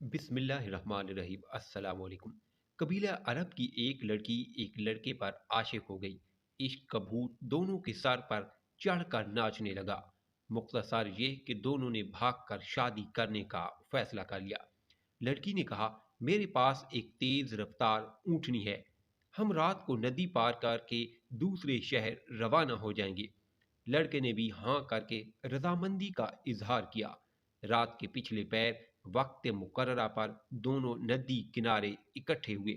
बिस्मिल्लाहिर्रहमानिर्रहीम अस्सलाम वालेकुम। कबीला अरब की एक लड़की एक लड़के पर आशिक हो गई। इश्क का भूत दोनों के सर पर चढ़कर नाचने लगा। मुख्तसर ये कि दोनों ने भागकर शादी करने का फैसला कर लिया। लड़की ने कहा, मेरे पास एक तेज रफ्तार ऊँटनी है। हम रात को नदी पार करके दूसरे शहर रवाना हो जाएंगे। लड़के ने भी हाँ करके रजामंदी का इजहार किया। रात के पिछले पैर वक्त मुकर्ररा पर दोनों नदी किनारे इकट्ठे हुए।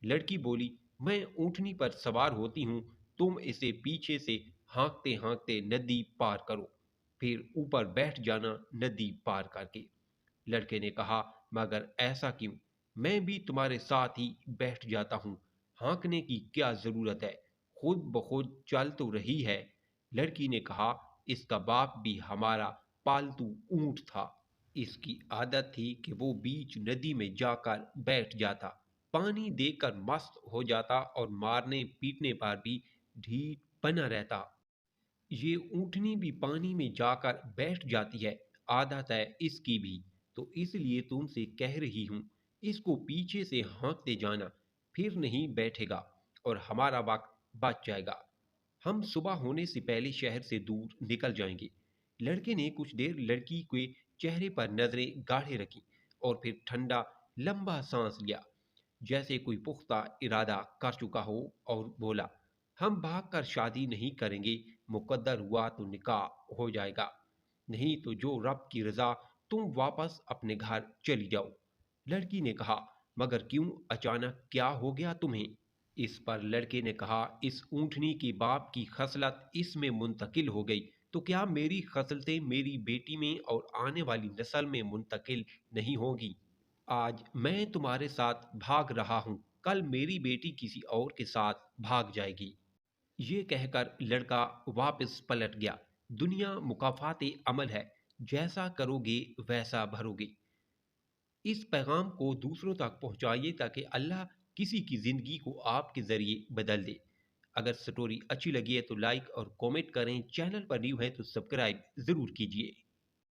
लड़की बोली, मैं ऊँटनी पर सवार होती हूँ, तुम इसे पीछे से हाँकते हाँकते नदी पार करो, फिर ऊपर बैठ जाना नदी पार करके। लड़के ने कहा, मगर ऐसा क्यों? मैं भी तुम्हारे साथ ही बैठ जाता हूँ। हाँकने की क्या जरूरत है? खुद ब खुद चल तो रही है। लड़की ने कहा, इसका बाप भी हमारा पालतू ऊंट था। इसकी आदत थी कि वो बीच नदी में जाकर बैठ जाता, पानी देकर मस्त हो जाता और मारने पीटने पर भी ढीठ बना रहता। ये ऊँटनी भी पानी में जाकर बैठ जाती है, आदत है इसकी भी। तो इसलिए तुमसे कह रही हूँ, इसको पीछे से हाँकते जाना, फिर नहीं बैठेगा और हमारा वक्त बच जाएगा। हम सुबह होने से पहले शहर से दूर निकल जाएंगे। लड़के ने कुछ देर लड़की के चेहरे पर नजरें गाढ़े रखी और फिर ठंडा लंबा सांस लिया, जैसे कोई पुख्ता इरादा कर चुका हो, और बोला, हम भाग कर शादी नहीं करेंगे। मुकद्दर हुआ तो निकाह हो जाएगा, नहीं तो जो रब की रजा, तुम वापस अपने घर चली जाओ। लड़की ने कहा, मगर क्यों, अचानक क्या हो गया तुम्हें? इस पर लड़के ने कहा, इस ऊँटनी के बाप की खसलत इसमें मुंतकिल हो गई, तो क्या मेरी खसलतें मेरी बेटी में और आने वाली नस्ल में मुंतकिल नहीं होगी? आज मैं तुम्हारे साथ भाग रहा हूँ, कल मेरी बेटी किसी और के साथ भाग जाएगी। ये कहकर लड़का वापस पलट गया। दुनिया मुकाफाते अमल है, जैसा करोगे वैसा भरोगे। इस पैगाम को दूसरों तक पहुंचाइए ताकि अल्लाह किसी की ज़िंदगी को आपके ज़रिए बदल दे। अगर स्टोरी अच्छी लगी है तो लाइक और कमेंट करें। चैनल पर न्यू है तो सब्सक्राइब ज़रूर कीजिए।